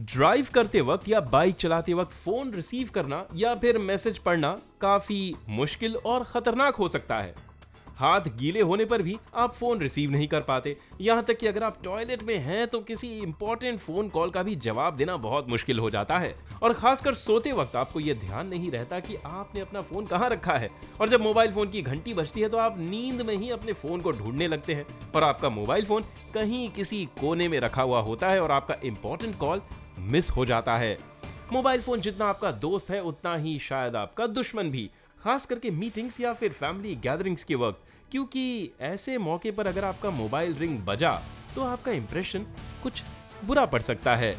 Drive करते वक्त या बाइक चलाते वक्त फोन रिसीव करना या फिर मैसेज पढ़ना काफी मुश्किल और खतरनाक हो सकता है। हाथ गीले होने पर भी आप फोन रिसीव नहीं कर पाते। यहाँ तक कि अगर आप टॉयलेट में हैं तो किसी इंपॉर्टेंट फोन कॉल का भी जवाब देना बहुत मुश्किल हो जाता है। और खासकर सोते वक्त आपको यह ध्यान नहीं रहता कि आपने अपना फोन कहाँ रखा है। और जब मोबाइल फोन की घंटी बजती है तो आप नींद में ही अपने फोन को ढूंढने लगते हैं और आपका मोबाइल फोन कहीं किसी कोने में रखा हुआ होता है और आपका इंपॉर्टेंट कॉल मिस हो जाता है। मोबाइल फोन जितना आपका दोस्त है उतना ही शायद आपका दुश्मन भी, खास करके मीटिंग्स या फिर फैमिली गैदरिंग्स के वक्त, क्योंकि ऐसे मौके पर अगर आपका मोबाइल रिंग बजा तो आपका इंप्रेशन कुछ बुरा पड़ सकता है।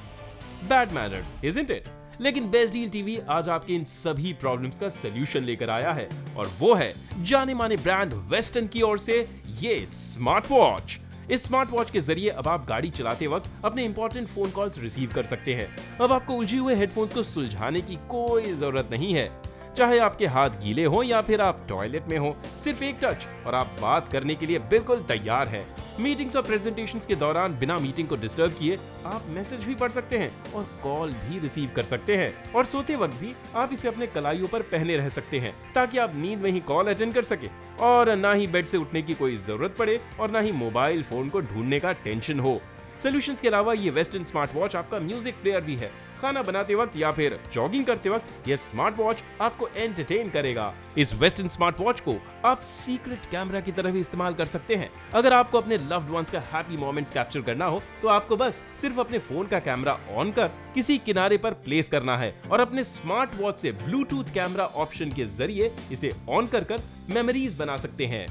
Bad manners, isn't it? लेकिन बेस्ट डील टीवी आज आपके इन सभी प्रॉब्लम्स का सलूशन लेकर आया है और वो है जाने माने ब्रांड वेस्टर्न की ओर से ये स्मार्ट वॉच। इस स्मार्ट वॉच के जरिए अब आप गाड़ी चलाते वक्त अपने इंपॉर्टेंट फोन कॉल्स रिसीव कर सकते हैं। अब आपको उलझे हुए हेडफोन्स को सुलझाने की कोई जरूरत नहीं है। चाहे आपके हाथ गीले हो या फिर आप टॉयलेट में हो, सिर्फ एक टच और आप बात करने के लिए बिल्कुल तैयार हैं। मीटिंग्स और प्रेजेंटेशंस के दौरान बिना मीटिंग को डिस्टर्ब किए आप मैसेज भी पढ़ सकते हैं और कॉल भी रिसीव कर सकते हैं। और सोते वक्त भी आप इसे अपने कलाइयों पर पहने रह सकते हैं ताकि आप नींद में ही कॉल अटेंड कर सके और ना ही बेड से उठने की कोई जरूरत पड़े और ना ही मोबाइल फोन को ढूंढने का टेंशन हो। सॉल्यूशंस के अलावा ये वेस्टर्न स्मार्ट वॉच आपका म्यूजिक प्लेयर भी है। खाना बनाते वक्त या फिर जॉगिंग करते वक्त ये स्मार्ट वॉच आपको एंटरटेन करेगा। इस वेस्टर्न स्मार्ट वॉच को आप सीक्रेट कैमरा की तरह भी इस्तेमाल कर सकते हैं। अगर आपको अपने लव्ड वंस का हैप्पी मोमेंट्स कैप्चर करना हो तो आपको बस सिर्फ अपने फोन का कैमरा ऑन कर किसी किनारे पर प्लेस करना है और अपने स्मार्ट वॉच से ब्लूटूथ कैमरा ऑप्शन के जरिए इसे ऑन कर मेमोरीज बना सकते हैं।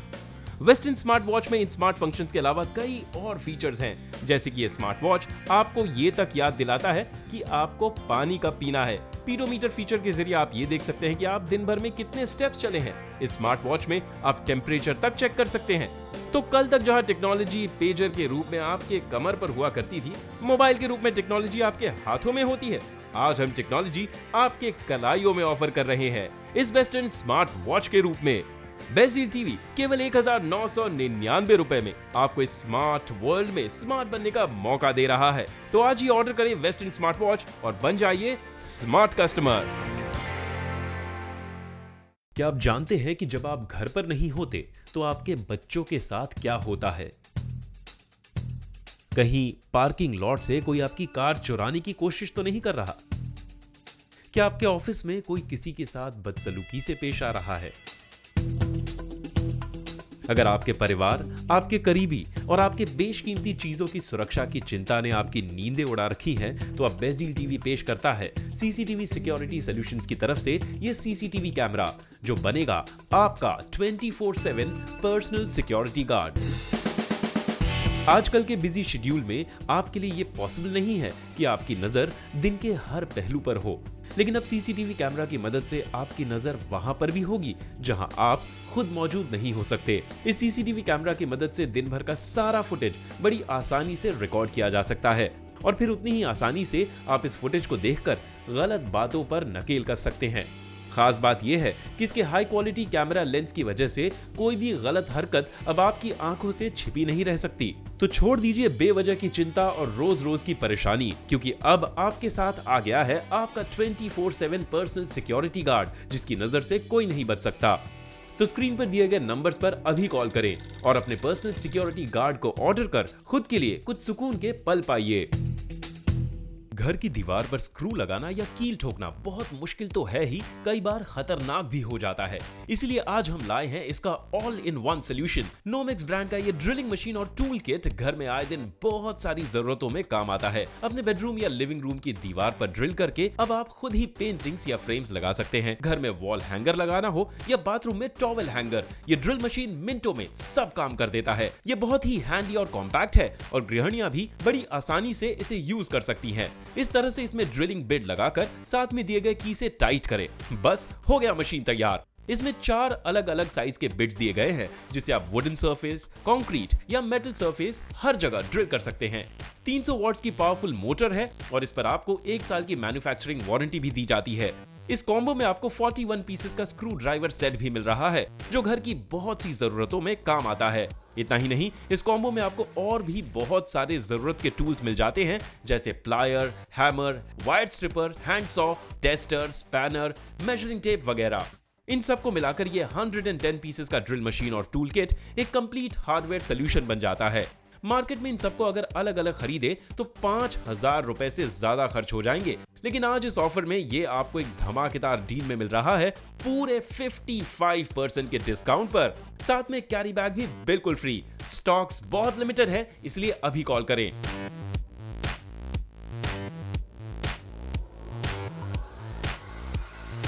वेस्टर्न स्मार्ट वॉच में इन स्मार्ट फंक्शंस के अलावा कई और फीचर्स हैं, जैसे कि ये स्मार्ट वॉच आपको ये तक याद दिलाता है कि आपको पानी कब पीना है। पीडोमीटर फीचर के जरिए आप ये देख सकते हैं कि आप दिन भर में कितने स्टेप्स चले हैं। इस स्मार्ट वॉच में आप टेम्परेचर तक चेक कर सकते हैं। तो कल तक जहां टेक्नोलॉजी पेजर के रूप में आपके कमर पर हुआ करती थी, मोबाइल के रूप में टेक्नोलॉजी आपके हाथों में होती है। आज हम टेक्नोलॉजी आपके कलाइयों में ऑफर कर रहे हैं इस वेस्टर्न स्मार्ट वॉच के रूप में। बेस्ट डील टीवी केवल 1999 रुपए में आपको इस स्मार्ट वर्ल्ड में स्मार्ट बनने का मौका दे रहा है। तो आज ही ऑर्डर करें वेस्टर्न स्मार्ट वॉच और बन जाइए स्मार्ट कस्टमर। क्या आप जानते हैं कि जब आप घर पर नहीं होते तो आपके बच्चों के साथ क्या होता है? कहीं पार्किंग लॉट से कोई आपकी कार चुराने की कोशिश तो नहीं कर रहा? क्या आपके ऑफिस में कोई किसी के साथ बदसलूकी से पेश आ रहा है? अगर आपके परिवार, आपके करीबी और आपके बेशकीमती चीजों की सुरक्षा की चिंता ने आपकी नींदें उड़ा रखी हैं, तो अब बेस्ट डील टीवी पेश करता है सीसीटीवी सिक्योरिटी सॉल्यूशंस की तरफ से ये सीसीटीवी कैमरा, जो बनेगा आपका 24/7 पर्सनल सिक्योरिटी गार्ड। आजकल के बिजी शेड्यूल में आपके लिए ये पॉसिबल नहीं है कि आपकी नजर दिन के हर पहलू पर हो, लेकिन अब सीसीटीवी कैमरा की मदद से आपकी नजर वहां पर भी होगी जहां आप खुद मौजूद नहीं हो सकते। इस सीसीटीवी कैमरा की मदद से दिन भर का सारा फुटेज बड़ी आसानी से रिकॉर्ड किया जा सकता है और फिर उतनी ही आसानी से आप इस फुटेज को देखकर गलत बातों पर नकेल कर सकते हैं। खास बात यह है कि इसके हाई क्वालिटी कैमरा लेंस की वजह से कोई भी गलत हरकत अब आपकी आंखों से छिपी नहीं रह सकती। तो छोड़ दीजिए बेवजह की चिंता और रोज रोज की परेशानी, क्योंकि अब आपके साथ आ गया है आपका 24/7 पर्सनल सिक्योरिटी गार्ड, जिसकी नजर से कोई नहीं बच सकता। तो स्क्रीन पर दिए गए नंबर्स पर अभी कॉल करें और अपने पर्सनल सिक्योरिटी गार्ड को ऑर्डर कर खुद के लिए कुछ सुकून के पल पाइए। घर की दीवार पर स्क्रू लगाना या कील ठोकना बहुत मुश्किल तो है ही, कई बार खतरनाक भी हो जाता है। इसलिए आज हम लाए हैं इसका all in one solution. Nomex brand का ये ड्रिलिंग मशीन और टूल किट घर में आए दिन बहुत सारी जरूरतों में काम आता है। अपने बेडरूम या लिविंग रूम की दीवार पर ड्रिल करके अब आप खुद ही पेंटिंग्स या फ्रेम्स लगा सकते हैं। घर में वॉल हैंगर लगाना हो या बाथरूम में टॉवेल हैंगर, ये ड्रिल मशीन मिनटों में सब काम कर देता है। ये बहुत ही हैंडी और कॉम्पैक्ट है और गृहिणियां भी बड़ी आसानी से इसे यूज कर सकती हैं। इस तरह से इसमें ड्रिलिंग बिट लगाकर साथ में दिए गए की से टाइट करें, बस हो गया मशीन तैयार। इसमें 4 अलग अलग साइज के बिट्स दिए गए हैं, जिसे आप वुडन सरफेस, कंक्रीट या मेटल सरफेस हर जगह ड्रिल कर सकते हैं। 300 वॉट्स की पावरफुल मोटर है और इस पर आपको 1 साल की मैन्युफैक्चरिंग वारंटी भी दी जाती है। इस कॉम्बो में आपको 41 पीसेस का स्क्रू ड्राइवर सेट भी मिल रहा है, जो घर की बहुत सी जरूरतों में काम आता है। इतना ही नहीं, इस कॉम्बो में आपको और भी बहुत सारे जरूरत के टूल्स मिल जाते हैं, जैसे plier, hammer, wire stripper, hand saw, tester, spanner, measuring tape वगैरह। इन सबको मिलाकर ये 110 पीसेस का ड्रिल मशीन और टूल किट एक कंप्लीट हार्डवेयर सोल्यूशन बन जाता है। मार्केट में इन सबको अगर अलग अलग खरीदे तो 5,000 रुपए से ज्यादा खर्च हो जाएंगे, लेकिन आज इस ऑफर में ये आपको एक धमाकेदार डील में मिल रहा है पूरे 55% के डिस्काउंट पर, साथ में कैरी बैग भी बिल्कुल फ्री। स्टॉक्स बहुत लिमिटेड है, इसलिए अभी कॉल करें।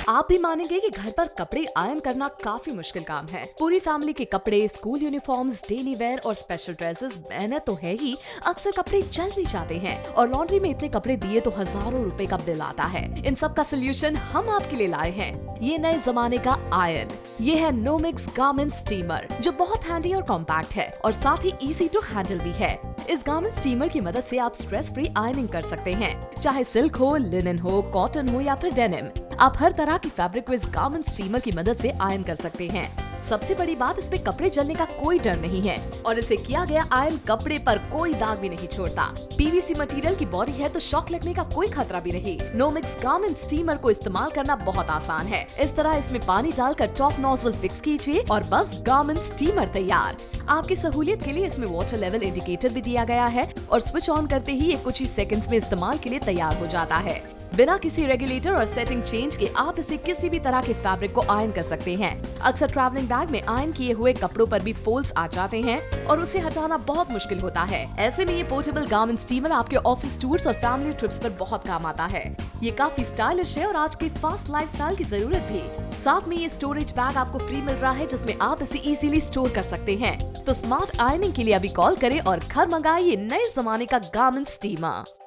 आप भी मानेंगे कि घर पर कपड़े आयरन करना काफी मुश्किल काम है। पूरी फैमिली के कपड़े, स्कूल यूनिफॉर्म्स, डेली वेयर और स्पेशल ड्रेसेस, मेहनत तो है ही, अक्सर कपड़े जल भी जाते हैं और लॉन्ड्री में इतने कपड़े दिए तो हजारों रुपए का बिल आता है। इन सब का सोल्यूशन हम आपके लिए लाए हैं, ये नए जमाने का आयरन। ये है नोमिक्स गारमेंट स्टीमर, जो बहुत हैंडी और कॉम्पैक्ट है और साथ ही इजी टू हैंडल भी है। इस गारमेंट स्टीमर की मदद से आप स्ट्रेस फ्री आयरनिंग कर सकते हैं, चाहे सिल्क हो, लिनन हो, कॉटन हो या फिर डेनिम। आप हर तरह की फैब्रिक को इस गारमेंट स्टीमर की मदद से आयरन कर सकते हैं। सबसे बड़ी बात, इसमें कपड़े जलने का कोई डर नहीं है और इसे किया गया आयरन कपड़े पर कोई दाग भी नहीं छोड़ता। पीवीसी मटेरियल की बॉडी है तो शॉक लगने का कोई खतरा भी नहीं। नोमिक्स गारमेंट स्टीमर को इस्तेमाल करना बहुत आसान है। इस तरह इसमें पानी डालकर टॉप नोजल फिक्स कीजिए और बस गारमेंट स्टीमर तैयार। आपकी सहूलियत के लिए इसमें वाटर लेवल इंडिकेटर भी दिया गया है और स्विच ऑन करते ही ये कुछ ही सेकंड्स में इस्तेमाल के लिए तैयार हो जाता है। बिना किसी रेगुलेटर और सेटिंग चेंज के आप इसे किसी भी तरह के फैब्रिक को आयरन कर सकते हैं। अक्सर ट्रैवलिंग बैग में आयरन किए हुए कपड़ों पर भी फोल्ड्स आ जाते हैं और उसे हटाना बहुत मुश्किल होता है। ऐसे में ये पोर्टेबल गारमेंट स्टीमर आपके ऑफिस टूर्स और फैमिली ट्रिप्स पर बहुत काम आता है। ये काफी स्टाइलिश है और आज के फास्ट लाइफस्टाइल की जरूरत भी। साथ में ये स्टोरेज बैग आपको फ्री मिल रहा है, जिसमें आप इसे इजीली स्टोर कर सकते हैं। तो स्मार्ट आयरनिंग के लिए अभी कॉल करें और घर मंगाइए नए जमाने का गारमेंट स्टीमर।